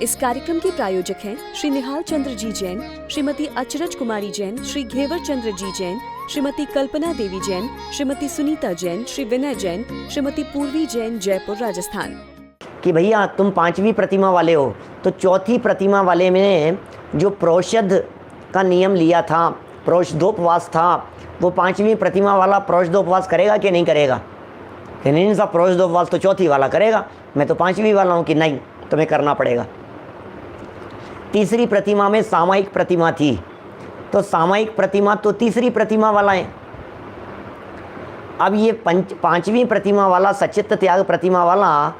इस कार्यक्रम के प्रायोजक हैं श्री निहाल चंद्र जी जैन, श्रीमती अचरज कुमारी जैन, श्री घेवर चंद्र जी जैन, श्रीमती कल्पना देवी जैन, श्रीमती सुनीता जैन, श्री विनय जैन, श्रीमती पूर्वी जैन, जयपुर, राजस्थान। कि भैया तुम 5वीं प्रतिमा वाले हो, तो 4थी प्रतिमा वाले में जो प्रोषद का नियम लिया था, प्रोषदोपवास था, वो 5वीं प्रतिमा वाला प्रोषदोपवास करेगा कि नहीं करेगा? कि नहीं साहब, प्रोषदोपवास तो 4थी वाला करेगा, मैं तो 5वीं वाला हूँ। कि नहीं, तुम्हें करना पड़ेगा। तीसरी प्रतिमा में सामायिक प्रतिमा थी, तो सामायिक प्रतिमा तो तीसरी प्रतिमा वाला है। अब ये 5वीं प्रतिमा वाला सचित्त त्याग प्रतिमा वाला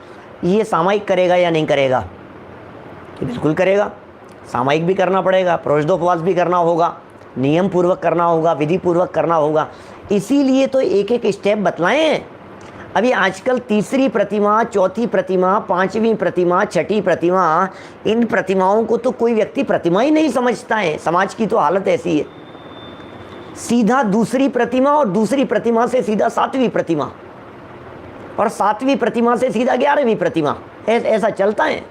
ये सामायिक करेगा या नहीं करेगा? बिल्कुल करेगा। सामायिक भी करना पड़ेगा, प्रोषदोपवास भी करना होगा, नियम पूर्वक करना होगा, विधि पूर्वक करना होगा। इसीलिए तो एक एक स्टेप बतलाए हैं। अभी आजकल तीसरी प्रतिमा, चौथी प्रतिमा, 5वीं प्रतिमा, 6ठी प्रतिमा, इन प्रतिमाओं को तो कोई व्यक्ति प्रतिमा ही नहीं समझता है। समाज की तो हालत ऐसी है। सीधा दूसरी प्रतिमा और दूसरी प्रतिमा से सीधा 7वीं प्रतिमा और 7वीं प्रतिमा से सीधा 11वीं प्रतिमा, ऐसा चलता है।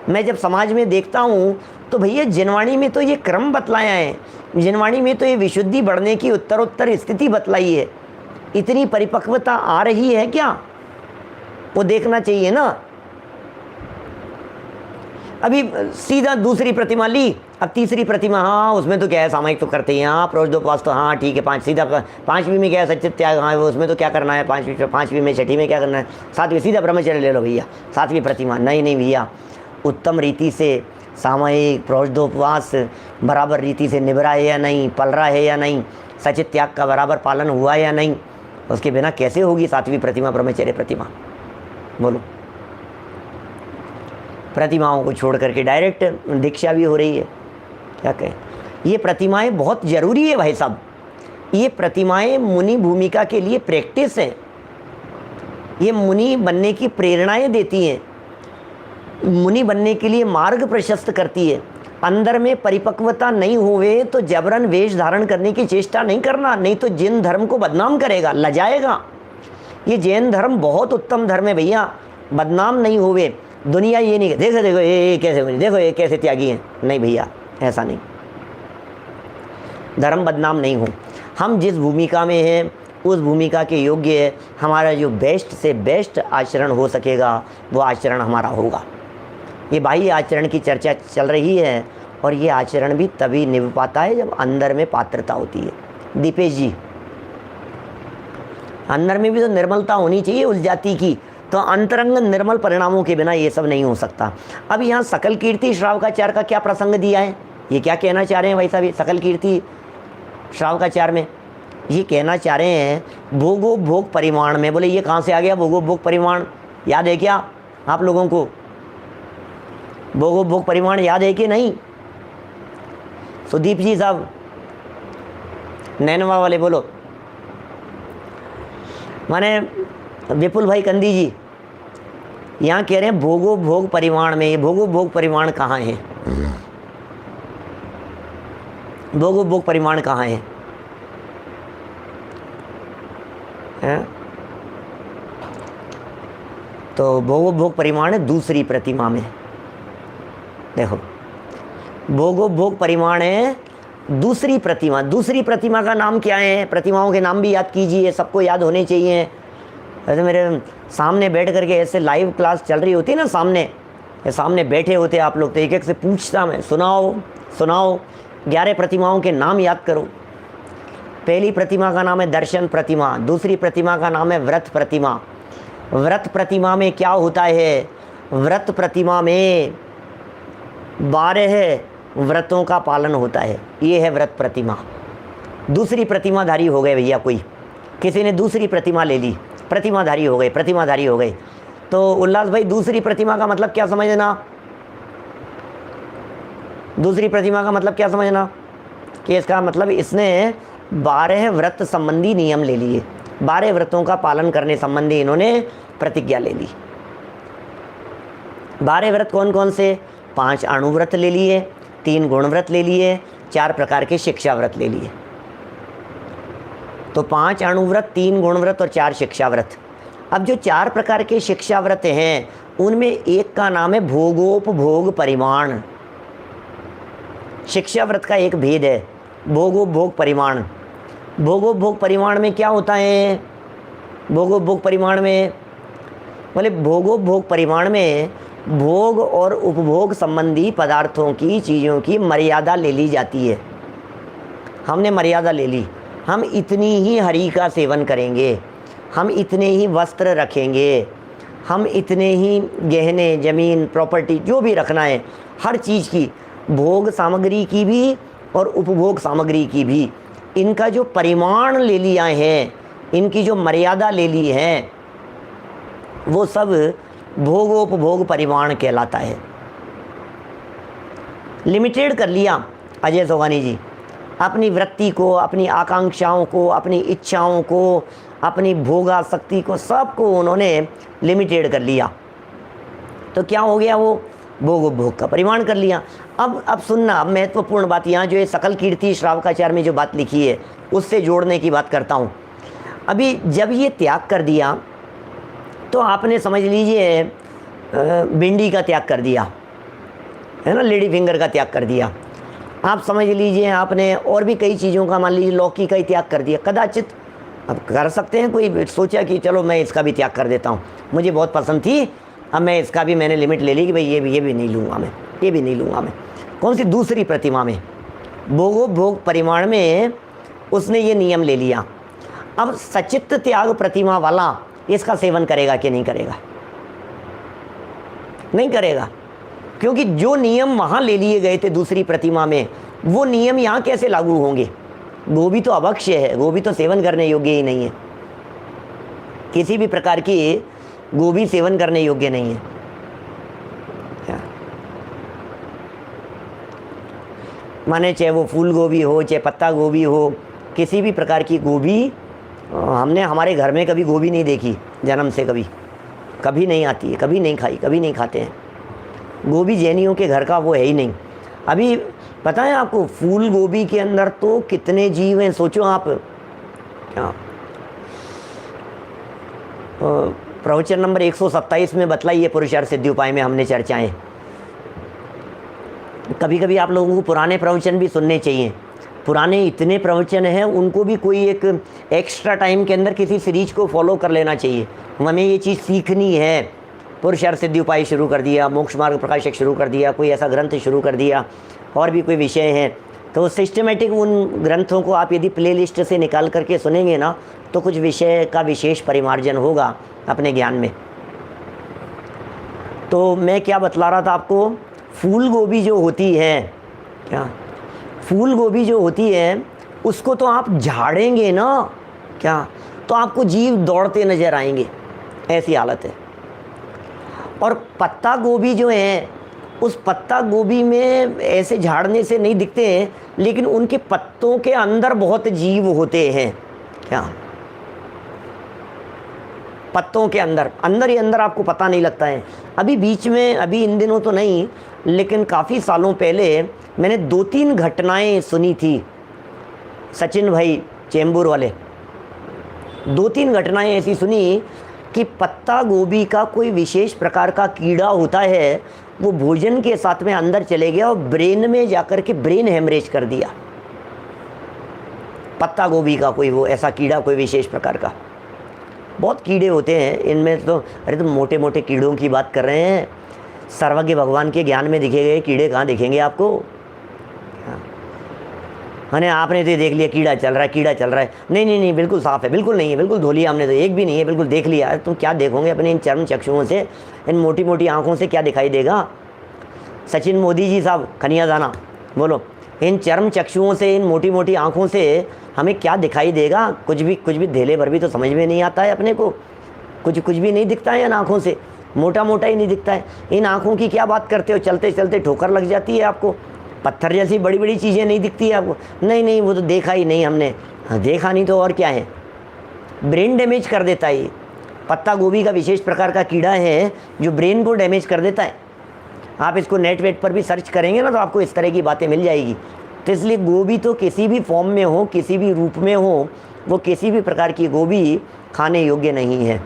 मैं जब समाज में देखता हूँ तो भैया जिनवाणी में तो ये क्रम बतलाया है, जिनवाणी में तो ये विशुद्धि बढ़ने की उत्तरोत्तर स्थिति बतलाई है। इतनी परिपक्वता आ रही है क्या, वो देखना चाहिए ना। अभी सीधा दूसरी प्रतिमा ली, अब तीसरी प्रतिमा, हाँ उसमें तो क्या है, सामायिक तो करते हैं, हाँ प्रोषदोपवास तो हाँ ठीक है, सीधा 5वीं में क्या है, सचित्त त्याग, हाँ वो उसमें तो क्या करना है, 5वीं में 6ठी में क्या करना है, 7वीं सीधा ब्रह्मचर्य ले लो भैया, 7वीं प्रतिमा। नहीं भैया, उत्तम रीति से सामायिक प्रोषदोपवास बराबर रीति से निभ रहा है या नहीं, पल रहा है या नहीं, सचित्त त्याग का बराबर पालन हुआ या नहीं, उसके बिना कैसे होगी 7वीं प्रतिमा ब्रह्मचर्य प्रतिमा? बोलो। प्रतिमाओं को छोड़ करके डायरेक्ट दीक्षा भी हो रही है, क्या कहें। ये प्रतिमाएं बहुत ज़रूरी है भाई साहब। ये प्रतिमाएं मुनि भूमिका के लिए प्रैक्टिस है, ये मुनि बनने की प्रेरणाएं देती हैं, मुनि बनने के लिए मार्ग प्रशस्त करती है। अंदर में परिपक्वता नहीं हुए तो जबरन वेश धारण करने की चेष्टा नहीं करना, नहीं तो जैन धर्म को बदनाम करेगा, लजाएगा। ये जैन धर्म बहुत उत्तम धर्म है भैया, बदनाम नहीं हुए। दुनिया ये नहीं, देखो देखो ये कैसे, देखो ये कैसे त्यागी हैं। नहीं भैया, ऐसा नहीं, धर्म बदनाम नहीं हो। हम जिस भूमिका में हैं उस भूमिका के योग्य है। हमारा जो बेस्ट से बेस्ट आचरण हो सकेगा वो आचरण हमारा होगा। ये बाह्य आचरण की चर्चा चल रही है और ये आचरण भी तभी निभ पाता है जब अंदर में पात्रता होती है। दीपेश जी, अंदर में भी तो निर्मलता होनी चाहिए उस जाति की, तो अंतरंग निर्मल परिणामों के बिना ये सब नहीं हो सकता। अब यहाँ सकल कीर्ति श्रावकाचार का क्या प्रसंग दिया है, ये क्या कहना चाह रहे हैं भाई साहब? सकल कीर्ति श्रावकाचार में ये कहना चाह रहे हैं भोगो भोग परिमाण में। बोले ये कहाँ से आ गया भोगो भोग परिमाण? याद है क्या आप लोगों को? भोगो भोग परिमाण याद है कि नहीं? सुदीप जी साहब, नैनवा वाले बोलो। माने विपुल भाई कंदी जी यहाँ कह रहे हैं भोगो भोग परिमाण में। ये भोगो भोग परिमाण कहाँ है? भोगो भोग परिमाण कहाँ है? तो भोगो भोग परिमाण है दूसरी प्रतिमा में। देखो, भोगो भोग परिमाण है दूसरी प्रतिमा। दूसरी प्रतिमा का नाम क्या है? प्रतिमाओं के नाम भी याद कीजिए, सबको याद होने चाहिए। ऐसे मेरे सामने बैठ करके ऐसे लाइव क्लास चल रही होती है ना, सामने बैठे होते आप लोग, तो एक एक से पूछता मैं, सुनाओ 11 प्रतिमाओं के नाम याद करो। पहली प्रतिमा का नाम है दर्शन प्रतिमा, दूसरी प्रतिमा का नाम है व्रत प्रतिमा। व्रत प्रतिमा में क्या होता है? व्रत प्रतिमा में 12 व्रतों का पालन होता है, ये है व्रत प्रतिमा। दूसरी प्रतिमाधारी हो गए भैया, कोई किसी ने दूसरी प्रतिमा ले ली, प्रतिमाधारी हो गए। तो उल्लास भाई, दूसरी प्रतिमा का मतलब क्या समझना? दूसरी प्रतिमा का मतलब क्या समझना? कि इसका मतलब इसने 12 व्रत संबंधी नियम ले लिए, 12 व्रतों का पालन करने संबंधी इन्होंने प्रतिज्ञा ले ली। 12 व्रत कौन कौन से? 5 अणुव्रत ले लिए, 3 गुणव्रत ले लिए, 4 प्रकार के शिक्षा व्रत ले लिए। तो 5 अणुव्रत, 3 गुणव्रत और 4 शिक्षा व्रत। अब जो 4 प्रकार के शिक्षा व्रत हैं उनमें एक का नाम है भोगोपभोग परिमाण। शिक्षा व्रत का एक भेद है, भोगोपभोग परिमाण। भोगोपभोग परिमाण में क्या होता है? भोगोपभोग परिमाण में बोले, भोगोपभोग परिमाण में भोग और उपभोग संबंधी पदार्थों की, चीज़ों की मर्यादा ले ली जाती है। हमने मर्यादा ले ली, हम इतनी ही हरि का सेवन करेंगे, हम इतने ही वस्त्र रखेंगे, हम इतने ही गहने, ज़मीन, प्रॉपर्टी जो भी रखना है, हर चीज़ की, भोग सामग्री की भी और उपभोग सामग्री की भी, इनका जो परिमाण ले लिया है, इनकी जो मर्यादा ले ली है, वो सब भोगोपभोग परिमाण कहलाता है। लिमिटेड कर लिया अजय सोगानी जी, अपनी वृत्ति को, अपनी आकांक्षाओं को, अपनी इच्छाओं को, अपनी भोगासक्ति को, सबको उन्होंने लिमिटेड कर लिया। तो क्या हो गया? वो भोगोपभोग का परिमाण कर लिया। अब सुनना, अब महत्वपूर्ण बात यहाँ जो है सकल कीर्ति श्रावकाचार्य में जो बात लिखी है उससे जोड़ने की बात करता हूँ। अभी जब ये त्याग कर दिया तो आपने समझ लीजिए भिंडी का त्याग कर दिया है ना, लेडी फिंगर का त्याग कर दिया, आप समझ लीजिए आपने और भी कई चीज़ों का, मान लीजिए लौकी का ही त्याग कर दिया। कदाचित अब कर सकते हैं, कोई सोचा कि चलो मैं इसका भी त्याग कर देता हूँ, मुझे बहुत पसंद थी, अब मैं इसका भी मैंने लिमिट ले ली कि भाई ये भी नहीं लूँगा मैं, ये भी नहीं लूँगा मैं। कौन सी? दूसरी प्रतिमा में, भोगोपभोग परिमाण में उसने ये नियम ले लिया। अब सचित्त त्याग प्रतिमा वाला इसका सेवन करेगा कि नहीं करेगा? नहीं करेगा, क्योंकि जो नियम वहाँ ले लिए गए थे दूसरी प्रतिमा में, वो नियम यहाँ कैसे लागू होंगे? गोभी तो अभक्ष्य है, गोभी तो सेवन करने योग्य ही नहीं है, किसी भी प्रकार की गोभी सेवन करने योग्य नहीं है। माने चाहे वो फूल गोभी हो, चाहे पत्ता गोभी हो, किसी भी प्रकार की गोभी, हमने हमारे घर में कभी गोभी नहीं देखी, जन्म से कभी नहीं आती है, कभी नहीं खाई, कभी नहीं खाते हैं। गोभी जैनियों के घर का वो है ही नहीं। अभी पता है आपको, फूल गोभी के अंदर तो कितने जीव हैं, सोचो आप। क्या प्रवचन नंबर 127 में बतलाइए, पुरुषार्थ सिद्धि उपाय में हमने चर्चाएं। कभी कभी आप लोगों को पुराने प्रवचन भी सुनने चाहिए। पुराने इतने प्रवचन हैं, उनको भी कोई एक एक्स्ट्रा टाइम के अंदर किसी सीरीज को फॉलो कर लेना चाहिए। हमें ये चीज़ सीखनी है। पुरुषार्थ सिद्धि उपाय शुरू कर दिया, मोक्ष मार्ग प्रकाशक शुरू कर दिया, कोई ऐसा ग्रंथ शुरू कर दिया, और भी कोई विषय हैं, तो सिस्टमेटिक उन ग्रंथों को आप यदि प्ले लिस्ट से निकाल करके सुनेंगे ना, तो कुछ विषय का विशेष परिमार्जन होगा अपने ज्ञान में। तो मैं क्या बतला रहा था आपको, फूल गोभी जो होती है, क्या फूल गोभी जो होती है, उसको तो आप झाड़ेंगे ना, क्या तो आपको जीव दौड़ते नजर आएंगे, ऐसी हालत है। और पत्ता गोभी जो है, उस पत्ता गोभी में ऐसे झाड़ने से नहीं दिखते हैं, लेकिन उनके पत्तों के अंदर बहुत जीव होते हैं। क्या पत्तों के अंदर ही अंदर आपको पता नहीं लगता है। अभी बीच में, अभी इन दिनों तो नहीं, लेकिन काफ़ी सालों पहले मैंने 2-3 घटनाएं सुनी थी, सचिन भाई चेंबूर वाले, 2-3 घटनाएं ऐसी सुनी कि पत्ता गोभी का कोई विशेष प्रकार का कीड़ा होता है, वो भोजन के साथ में अंदर चले गया और ब्रेन में जाकर के ब्रेन हेमरेज कर दिया। पत्ता गोभी का कोई वो ऐसा कीड़ा, कोई विशेष प्रकार का, बहुत कीड़े होते हैं इनमें तो। अरे तुम मोटे मोटे कीड़ों की बात कर रहे हैं, सर्वज्ञ भगवान के ज्ञान में दिखे गए कीड़े कहाँ दिखेंगे आपको? मैंने आपने तो देख लिया कीड़ा चल रहा है, कीड़ा चल रहा है, नहीं नहीं नहीं बिल्कुल साफ़ है, बिल्कुल नहीं है, बिल्कुल धो लिया हमने तो, एक भी नहीं है, बिल्कुल देख लिया। तुम क्या देखोगे अपने इन चर्म चक्षुओं से, इन मोटी मोटी आँखों से क्या दिखाई देगा? सचिन मोदी जी साहब खनिया दाना बोलो, इन चर्म चक्षुओं से, इन मोटी मोटी आँखों से हमें क्या दिखाई देगा? कुछ भी धेले भर भी तो समझ में नहीं आता है अपने को, कुछ भी नहीं दिखता है इन आँखों से, मोटा मोटा ही नहीं दिखता है। इन आँखों की क्या बात करते हो, चलते चलते ठोकर लग जाती है आपको, पत्थर जैसी बड़ी बड़ी चीज़ें नहीं दिखती है आपको? नहीं नहीं वो तो देखा ही नहीं हमने। हाँ देखा नहीं तो और क्या है, ब्रेन डैमेज कर देता है। पत्ता गोभी का विशेष प्रकार का कीड़ा है जो ब्रेन को डैमेज कर देता है। आप इसको नेट वेट पर भी सर्च करेंगे ना तो आपको इस तरह की बातें मिल जाएगी। तो इसलिए गोभी तो किसी भी फॉर्म में हो, किसी भी रूप में हो, वो किसी भी प्रकार की गोभी खाने योग्य नहीं है।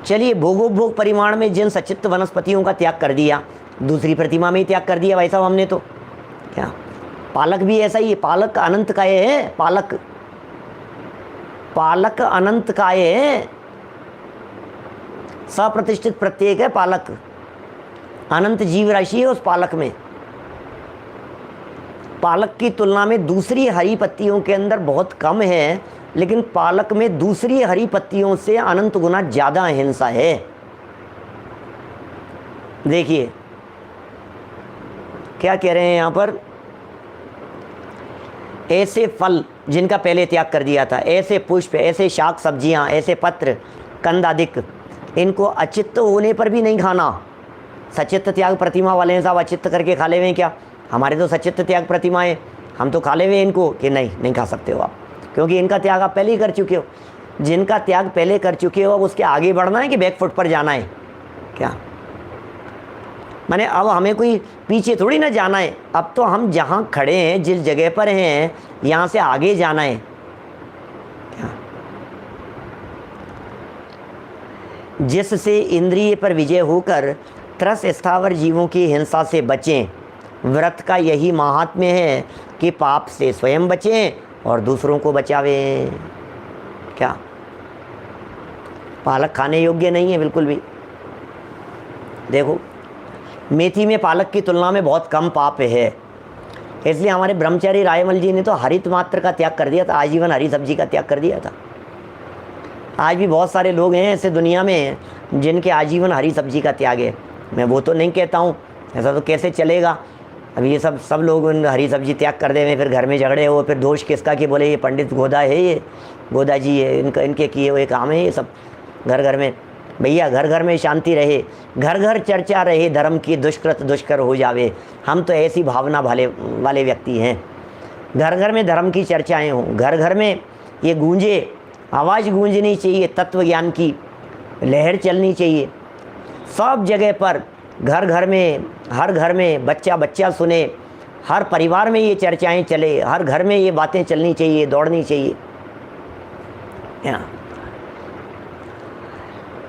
चलिए भोगोपभोग परिमाण में जिन सचित्त वनस्पतियों का त्याग कर दिया, दूसरी प्रतिमा में ही त्याग कर दिया भाई साहब हमने तो। क्या पालक भी ऐसा ही है, पालक अनंत काय है, पालक अनंत काय है, सप्रतिष्ठित प्रत्येक है पालक, अनंत जीव राशि है उस पालक में। पालक की तुलना में दूसरी हरी पत्तियों के अंदर बहुत कम है, लेकिन पालक में दूसरी हरी पत्तियों से अनंत गुना ज्यादा हिंसा है। देखिए क्या कह रहे हैं यहां पर, ऐसे फल जिनका पहले त्याग कर दिया था, ऐसे पुष्प, ऐसे शाक सब्जियां, ऐसे पत्र कंद आदिक, इनको अचित्त होने पर भी नहीं खाना। सचित्त त्याग प्रतिमा वाले हैं साहब, अचित्त करके खा ले हुए हैं क्या? हमारे तो सचित्त त्याग प्रतिमाएं, हम तो खा ले हुए इनको कि नहीं खा सकते हो आप, क्योंकि इनका त्याग आप पहले ही कर चुके हो। जिनका त्याग पहले कर चुके हो अब उसके आगे बढ़ना है कि बैकफुट पर जाना है क्या? माने अब हमें कोई पीछे थोड़ी ना जाना है, अब तो हम जहाँ खड़े हैं, जिस जगह पर हैं, यहाँ से आगे जाना है क्या? जिससे इंद्रिय पर विजय होकर त्रस स्थावर जीवों की हिंसा से बचें। व्रत का यही महात्म्य है कि पाप से स्वयं बचें और दूसरों को बचावें। क्या पालक खाने योग्य नहीं है बिल्कुल भी। देखो मेथी में पालक की तुलना में बहुत कम पाप है, इसलिए हमारे ब्रह्मचारी रायमल जी ने तो हरित मात्र का त्याग कर दिया था, आजीवन हरी सब्जी का त्याग कर दिया था। आज भी बहुत सारे लोग हैं ऐसे दुनिया में जिनके आजीवन हरी सब्जी का त्याग है। मैं वो तो नहीं कहता हूँ, ऐसा तो कैसे चलेगा। अब ये सब लोग हरी सब्जी त्याग कर दें, फिर घर में झगड़े हो, फिर दोष किसका कि बोले ये पंडित गोदा है, ये गोदा जी है, इनके किए हुए काम है ये सब। घर घर में भैया, घर घर में शांति रहे, घर घर चर्चा रहे, धर्म की दुष्कृत दुष्कर हो जावे। हम तो ऐसी भावना वाले व्यक्ति हैं। घर घर में धर्म की चर्चाएं हों, घर घर में ये गूंजे, आवाज़ गूंजनी चाहिए, तत्व ज्ञान की लहर चलनी चाहिए सब जगह पर। घर घर में, हर घर में बच्चा बच्चा सुने, हर परिवार में ये चर्चाएं चले, हर घर में ये बातें चलनी चाहिए, दौड़नी चाहिए।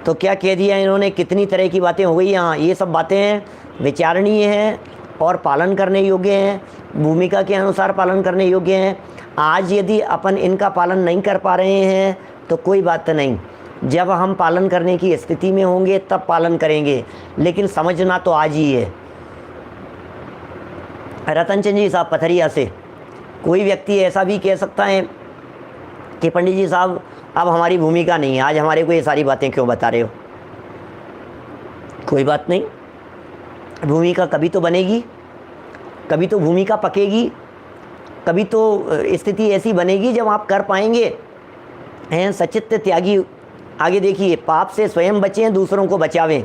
तो क्या कह दिया इन्होंने, कितनी तरह की बातें हो गई यहाँ। ये सब बातें विचारणीय हैं और पालन करने योग्य हैं, भूमिका के अनुसार पालन करने योग्य हैं। आज यदि अपन इनका पालन नहीं कर पा रहे हैं तो कोई बात नहीं, जब हम पालन करने की स्थिति में होंगे तब पालन करेंगे, लेकिन समझना तो आज ही है। रतन चंद जी साहब पथरिया से, कोई व्यक्ति ऐसा भी कह सकता है कि पंडित जी साहब अब हमारी भूमिका नहीं है, आज हमारे को ये सारी बातें क्यों बता रहे हो। कोई बात नहीं, भूमिका कभी तो बनेगी, कभी तो भूमिका पकेगी, कभी तो स्थिति ऐसी बनेगी जब आप कर पाएंगे। हैं सचित्त त्यागी, आगे देखिए, पाप से स्वयं बचें, दूसरों को बचावें।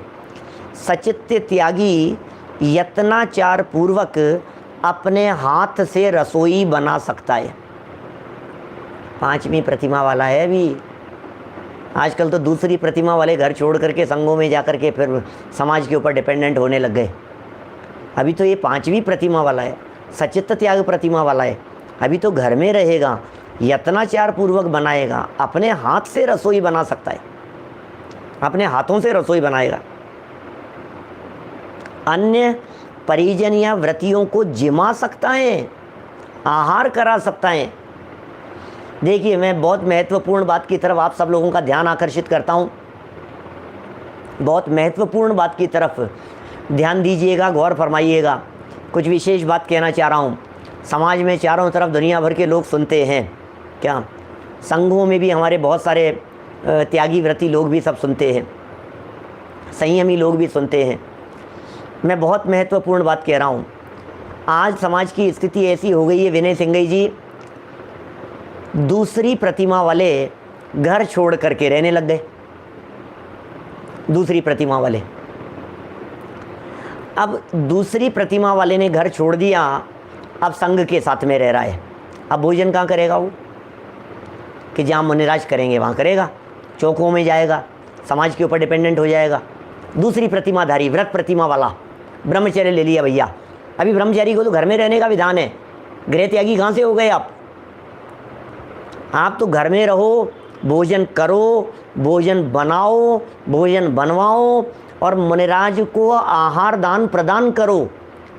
सचित्त त्यागी यत्नाचार पूर्वक अपने हाथ से रसोई बना सकता है। 5वीं प्रतिमा वाला है अभी। आजकल तो दूसरी प्रतिमा वाले घर छोड़ करके संघों में जा करके फिर समाज के ऊपर डिपेंडेंट होने लग गए। अभी तो ये 5वीं प्रतिमा वाला है, सचित्त त्याग प्रतिमा वाला है। अभी तो घर में रहेगा, यत्नाचार पूर्वक बनाएगा, अपने हाथ से रसोई बना सकता है, अपने हाथों से रसोई बनाएगा। अन्य परिजन या व्रतियों को जिमा सकता है, आहार करा सकता है। देखिए मैं बहुत महत्वपूर्ण बात की तरफ आप सब लोगों का ध्यान आकर्षित करता हूँ, बहुत महत्वपूर्ण बात की तरफ ध्यान दीजिएगा, गौर फरमाइएगा। कुछ विशेष बात कहना चाह रहा हूँ। समाज में चारों तरफ दुनिया भर के लोग सुनते हैं, क्या संघों में भी हमारे बहुत सारे त्यागी व्रती लोग भी सब सुनते हैं, संयमी लोग भी सुनते हैं। मैं बहुत महत्वपूर्ण बात कह रहा हूँ। आज समाज की स्थिति ऐसी हो गई है विनय सिंघई जी, दूसरी प्रतिमा वाले घर छोड़ करके रहने लग गए। दूसरी प्रतिमा वाले, अब दूसरी प्रतिमा वाले ने घर छोड़ दिया, अब संघ के साथ में रह रहा है। अब भोजन कहाँ करेगा वो, कि जहाँ मुनिराज करेंगे वहाँ करेगा, चौकों में जाएगा, समाज के ऊपर डिपेंडेंट हो जाएगा। दूसरी प्रतिमाधारी व्रत प्रतिमा वाला ब्रह्मचर्य ले लिया भैया। अभी ब्रह्मचारी को तो घर में रहने का विधान है, गृह त्यागी कहाँ से हो गए आप तो घर में रहो, भोजन करो, भोजन बनाओ, भोजन बनवाओ और मुनिराज को आहार दान प्रदान करो,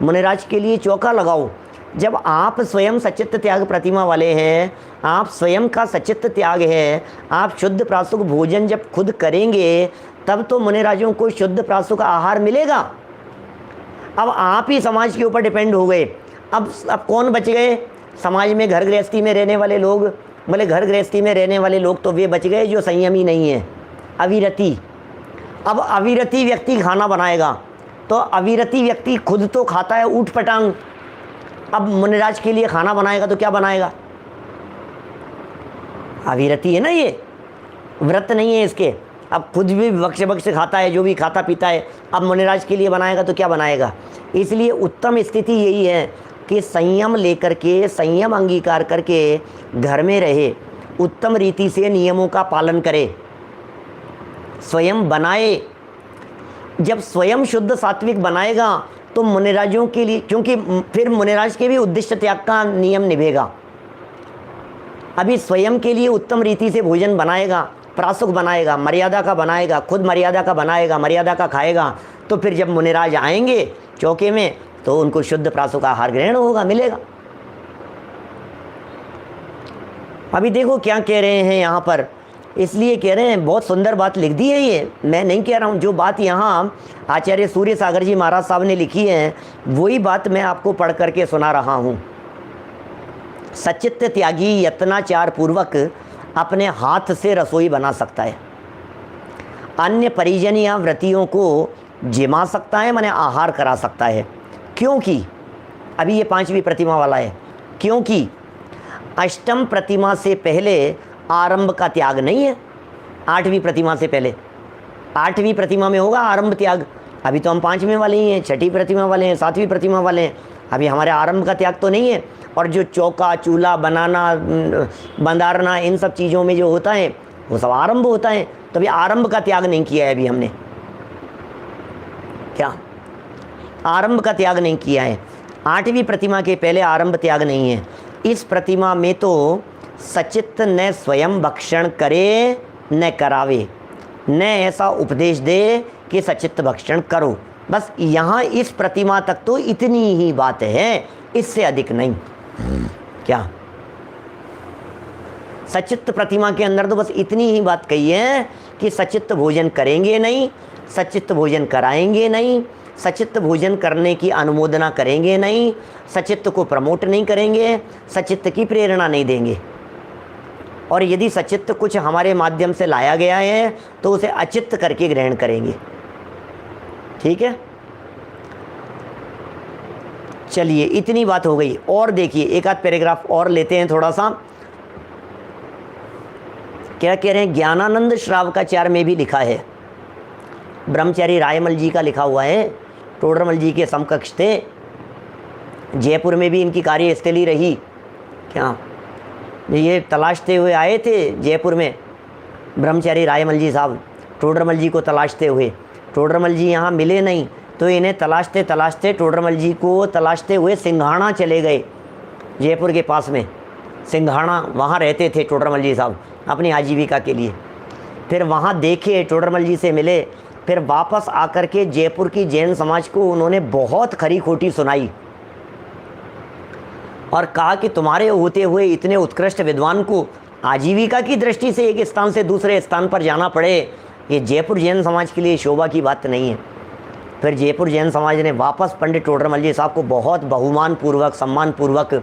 मुनिराज के लिए चौका लगाओ। जब आप स्वयं सचित्त त्याग प्रतिमा वाले हैं, आप स्वयं का सचित्त त्याग है, आप शुद्ध प्रासुक भोजन जब खुद करेंगे तब तो मुनिराजों को शुद्ध प्रासुक आहार मिलेगा। अब आप ही समाज के ऊपर डिपेंड हो गए। अब कौन बच गए? समाज में घर गृहस्थी में रहने वाले लोग। बोले घर गृहस्थी में रहने वाले लोग तो वे बच गए जो संयमी नहीं है, अविरति। अब अविरति व्यक्ति खाना बनाएगा तो अविरति व्यक्ति खुद तो खाता है ऊट पटांग, अब मुनिराज के लिए खाना बनाएगा तो क्या बनाएगा? अविरति है ना, ये व्रत नहीं है इसके। अब खुद भी बख्श बख्श खाता है, जो भी खाता पीता है, अब मुनिराज के लिए बनाएगा तो क्या बनाएगा? इसलिए उत्तम स्थिति यही है कि संयम लेकर के, संयम अंगीकार करके घर में रहे, उत्तम रीति से नियमों का पालन करे, स्वयं बनाए। जब स्वयं शुद्ध सात्विक बनाएगा तो मुनिराजों के लिए, क्योंकि फिर मुनिराज के भी उद्देश्य त्याग का नियम निभेगा। अभी स्वयं के लिए उत्तम रीति से भोजन बनाएगा, प्रासुक बनाएगा, मर्यादा का बनाएगा, खुद मर्यादा का बनाएगा, मर्यादा का खाएगा, तो फिर जब मुनिराज आएंगे चौके में तो उनको शुद्ध प्रासुक आहार ग्रहण होगा, मिलेगा। अभी देखो क्या कह रहे हैं यहाँ पर, इसलिए कह रहे हैं, बहुत सुंदर बात लिख दी है ये, मैं नहीं कह रहा हूँ। जो बात यहाँ आचार्य सूर्य सागर जी महाराज साहब ने लिखी है वही बात मैं आपको पढ़ करके सुना रहा हूँ। सचित्त त्यागी यत्नाचार पूर्वक अपने हाथ से रसोई बना सकता है, अन्य परिजन या व्रतियों को जिमा सकता है, माने आहार करा सकता है। क्योंकि अभी ये 5वीं प्रतिमा वाला है, क्योंकि अष्टम प्रतिमा से पहले आरंभ का त्याग नहीं है। 8वीं प्रतिमा से पहले, 8वीं प्रतिमा में होगा आरंभ त्याग। अभी तो हम 5वीं वाले ही हैं, 6ठी प्रतिमा वाले हैं, 7वीं प्रतिमा वाले हैं, अभी हमारे आरंभ का त्याग तो नहीं है। और जो चौका चूल्हा बनाना, बंधारना, इन सब चीज़ों में जो होता है वो सब आरंभ होता है, तो अभी आरंभ का त्याग नहीं किया है अभी हमने। क्या आरंभ का त्याग नहीं किया है? 8वीं प्रतिमा के पहले आरंभ त्याग नहीं है। इस प्रतिमा में तो सचित्त न स्वयं भक्षण करे न करावे, न ऐसा उपदेश दे कि सचित्त भक्षण करो। बस यहाँ इस प्रतिमा तक तो इतनी ही बात है, इससे अधिक नहीं। क्या सचित्त प्रतिमा के अंदर तो बस इतनी ही बात कही है कि सचित्त भोजन करेंगे नहीं, सचित्त भोजन कराएंगे नहीं, सचित्त भोजन करने की अनुमोदना करेंगे नहीं, सचित्त को प्रमोट नहीं करेंगे, सचित्त की प्रेरणा नहीं देंगे। और यदि सचित्त कुछ हमारे माध्यम से लाया गया है तो उसे अचित्त करके ग्रहण करेंगे। ठीक है, चलिए इतनी बात हो गई। और देखिए एक आध पैराग्राफ और लेते हैं थोड़ा सा। क्या कह रहे हैं? ज्ञानानंद श्रावकाचार्य में भी लिखा है, ब्रह्मचारी रायमल जी का लिखा हुआ है, टोडरमल जी के समकक्ष थे। जयपुर में भी इनकी कार्यस्थली रही। क्या ये तलाशते हुए आए थे जयपुर में ब्रह्मचारी रायमल जी साहब, टोडरमल जी को तलाशते हुए। टोडरमल जी यहाँ मिले नहीं तो इन्हें तलाशते तलाशते, टोडरमल जी को तलाशते हुए सिंघाड़ा चले गए, जयपुर के पास में सिंघाड़ा, वहाँ रहते थे टोडरमल जी साहब अपनी आजीविका के लिए। फिर वहाँ देखे, टोडरमल जी से मिले, फिर वापस आकर के जयपुर की जैन समाज को उन्होंने बहुत खरी खोटी सुनाई और कहा कि तुम्हारे होते हुए इतने उत्कृष्ट विद्वान को आजीविका की दृष्टि से एक स्थान से दूसरे स्थान पर जाना पड़े, ये जयपुर जैन समाज के लिए शोभा की बात नहीं है। फिर जयपुर जैन समाज ने वापस पंडित टोडरमल जी साहब को बहुत बहुमान पूर्वक, सम्मान पूर्वक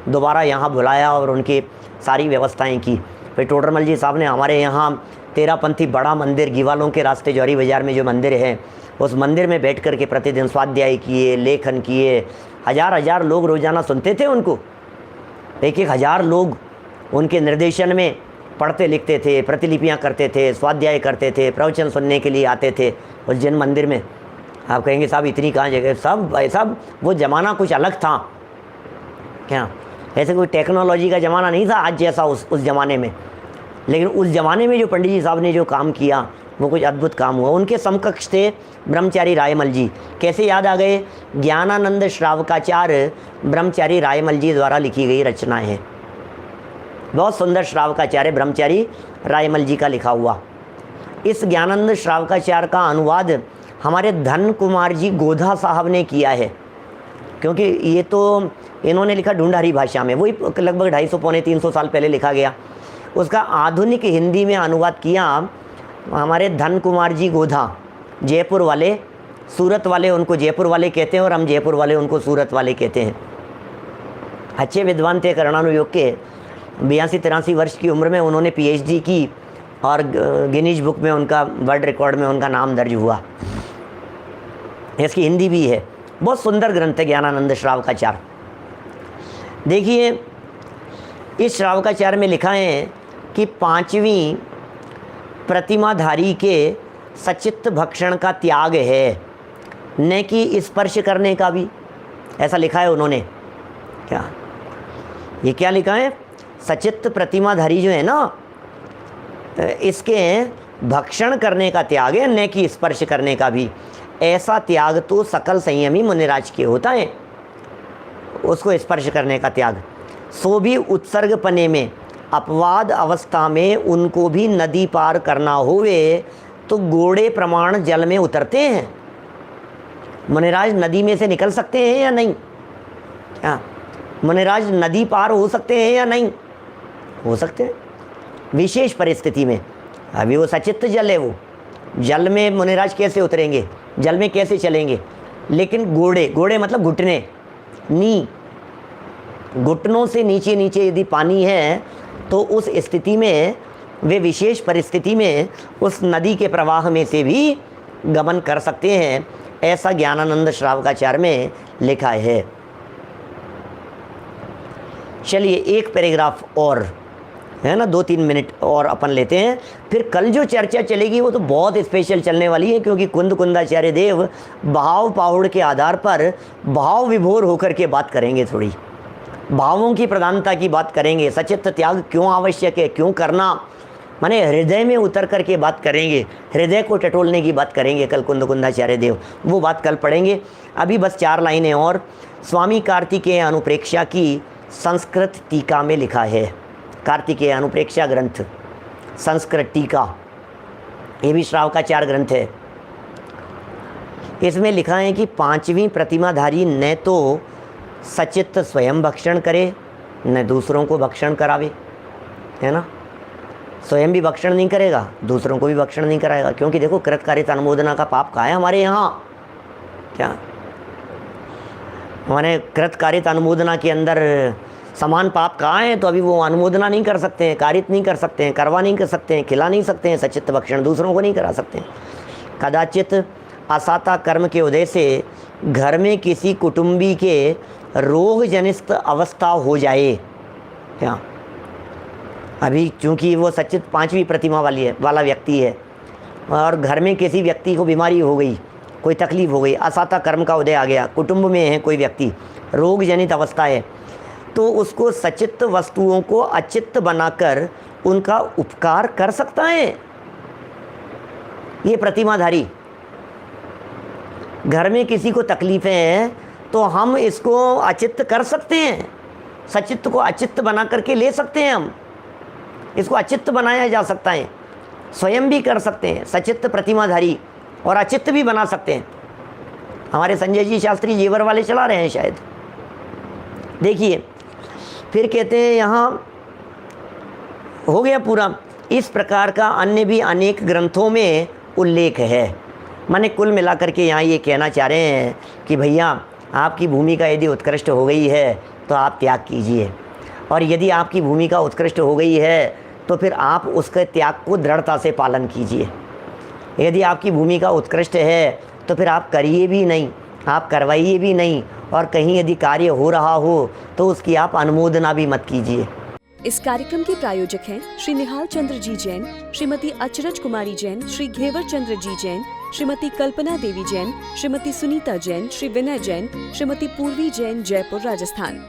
दोबारा यहाँ बुलाया और उनकी सारी व्यवस्थाएं की। फिर टोडरमल जी साहब ने हमारे यहाँ तेरापंथी बड़ा मंदिर, गीवालों के रास्ते जौहरी बाज़ार में जो मंदिर है, उस मंदिर में बैठ कर के प्रतिदिन स्वाध्याय किए, लेखन किए। हज़ार हज़ार लोग रोज़ाना सुनते थे उनको, 1,000 लोग उनके निर्देशन में पढ़ते लिखते थे, प्रतिलिपियाँ करते थे, स्वाध्याय करते थे, प्रवचन सुनने के लिए आते थे उस जैन मंदिर में। आप कहेंगे साहब इतनी कहाँ जगह, सब वो ज़माना कुछ अलग था। क्या ऐसे कोई टेक्नोलॉजी का ज़माना नहीं था आज जैसा उस ज़माने में, लेकिन उस ज़माने में जो पंडित जी साहब ने जो काम किया वो कुछ अद्भुत काम हुआ। उनके समकक्ष थे ब्रह्मचारी रायमल जी। कैसे याद आ गए? ज्ञानानंद श्रावकाचार्य ब्रह्मचारी रायमल जी द्वारा लिखी गई रचना है। बहुत सुंदर श्रावकाचार्य ब्रह्मचारी रायमल जी का लिखा हुआ। इस ज्ञानानंद श्रावकाचार्य का अनुवाद हमारे धन कुमार जी गोधा साहब ने किया है, क्योंकि ये तो इन्होंने लिखा ढूंढारी भाषा में, वही लगभग 250 पौने 300 साल पहले लिखा गया। उसका आधुनिक हिंदी में अनुवाद किया हमारे धन कुमार जी गोधा, जयपुर वाले। सूरत वाले उनको जयपुर वाले कहते हैं और हम जयपुर वाले उनको सूरत वाले कहते हैं। अच्छे विद्वान थे, कर्णानुयोग के। 82-83 वर्ष की उम्र में उन्होंने PhD की और गिनीज बुक में उनका, वर्ल्ड रिकॉर्ड में उनका नाम दर्ज हुआ। इसकी हिंदी भी है। बहुत सुंदर ग्रंथ है ज्ञानानंद श्रावकाचार्य। देखिए, इस श्रावकाचार्य में लिखा है कि 5वीं प्रतिमाधारी के सचित्त भक्षण का त्याग है, न कि स्पर्श करने का भी। ऐसा लिखा है उन्होंने। क्या ये क्या लिखा है? सचित्त प्रतिमाधारी जो है ना, इसके भक्षण करने का त्याग है, न कि स्पर्श करने का भी। ऐसा त्याग तो सकल संयमी मुनिराज के होता है, उसको स्पर्श करने का त्याग। सो भी उत्सर्ग पने में, अपवाद अवस्था में उनको भी नदी पार करना होवे तो गोड़े प्रमाण जल में उतरते हैं। मुनिराज नदी में से निकल सकते हैं या नहीं? क्या मुनिराज नदी पार हो सकते हैं या नहीं? हो सकते हैं विशेष परिस्थिति में। अभी वो सचित्त जल है, वो जल में मुनिराज कैसे उतरेंगे, जल में कैसे चलेंगे? लेकिन गोड़े, गोड़े मतलब घुटने, नी, घुटनों से नीचे नीचे यदि पानी है तो उस स्थिति में वे विशेष परिस्थिति में उस नदी के प्रवाह में से भी गमन कर सकते हैं। ऐसा ज्ञानानंद श्रावकाचार्य में लिखा है। चलिए एक पैराग्राफ और है ना, 2-3 मिनट और अपन लेते हैं, फिर कल जो चर्चा चलेगी वो तो बहुत स्पेशल चलने वाली है, क्योंकि कुंद कुंदाचार्य देव भाव पाहुड़ के आधार पर भाव विभोर होकर के बात करेंगे, थोड़ी भावों की प्रधानता की बात करेंगे। सचित्त त्याग क्यों आवश्यक है, क्यों करना, माने हृदय में उतर करके बात करेंगे, हृदय को टटोलने की बात करेंगे कल कुंद कुंदाचार्य देव, वो बात कल पढ़ेंगे। अभी बस 4 लाइनें और। स्वामी कार्तिकेय अनुप्रेक्षा की संस्कृत टीका में लिखा है, कार्तिकेय अनुप्रेक्षा ग्रंथ संस्कृत टीका, ये भी श्रावकाचार्य ग्रंथ है। इसमें लिखा है कि 5वीं प्रतिमाधारी न तो सचित्त स्वयं भक्षण करे, न दूसरों को भक्षण करावे, है ना। स्वयं भी भक्षण नहीं करेगा, दूसरों को भी भक्षण नहीं कराएगा, क्योंकि देखो कृतकार्यता अनुमोदना का पाप कहाँ है हमारे यहाँ? क्या हमारे कृतकार्यता अनुमोदना के अंदर समान पाप कहाँ है? तो अभी वो अनुमोदना नहीं कर सकते हैं, कारित नहीं कर सकते हैं, करवा नहीं कर सकते हैं, खिला नहीं सकते हैं, सचित्त भक्षण दूसरों को नहीं करा सकते हैं। कदाचित असाता कर्म के उदय से घर में किसी कुटुंबी के रोग जनित अवस्था हो जाए, क्या अभी चूँकि वो सचित 5वीं प्रतिमा वाला व्यक्ति है और घर में किसी व्यक्ति को बीमारी हो गई, कोई तकलीफ हो गई, असाता कर्म का उदय आ गया, कुटुंब में है कोई व्यक्ति, रोग जनित अवस्था है, तो उसको सचित्त वस्तुओं को अचित्त बनाकर उनका उपकार कर सकता है ये प्रतिमाधारी। घर में किसी को तकलीफें हैं तो हम इसको अचित्त कर सकते हैं, सचित्त को अचित्त बना करके ले सकते हैं, हम इसको अचित्त बनाया जा सकता है, स्वयं भी कर सकते हैं सचित्त प्रतिमाधारी, और अचित्त भी बना सकते हैं। हमारे संजय जी शास्त्री जेवर वाले चला रहे हैं शायद। देखिए फिर कहते हैं, यहाँ हो गया पूरा। इस प्रकार का अन्य भी अनेक ग्रंथों में उल्लेख है। माने कुल मिलाकर के यहाँ ये कहना चाह रहे हैं कि भैया आपकी भूमिका यदि उत्कृष्ट हो गई है तो आप त्याग कीजिए, और यदि आपकी भूमिका उत्कृष्ट हो गई है तो फिर आप उसके त्याग को दृढ़ता से पालन कीजिए। यदि आपकी भूमिका उत्कृष्ट है तो फिर आप करिए भी नहीं, आप करवाइए भी नहीं, और कहीं यदि कार्य हो रहा हो तो उसकी आप अनुमोदना भी मत कीजिए। इस कार्यक्रम के प्रायोजक हैं श्री निहाल चंद्र जी जैन, श्रीमती अचरज कुमारी जैन, श्री घेवर चंद्र जी जैन, श्रीमती कल्पना देवी जैन, श्रीमती सुनीता जैन, श्री विनय जैन, श्रीमती पूर्वी जैन, जयपुर राजस्थान।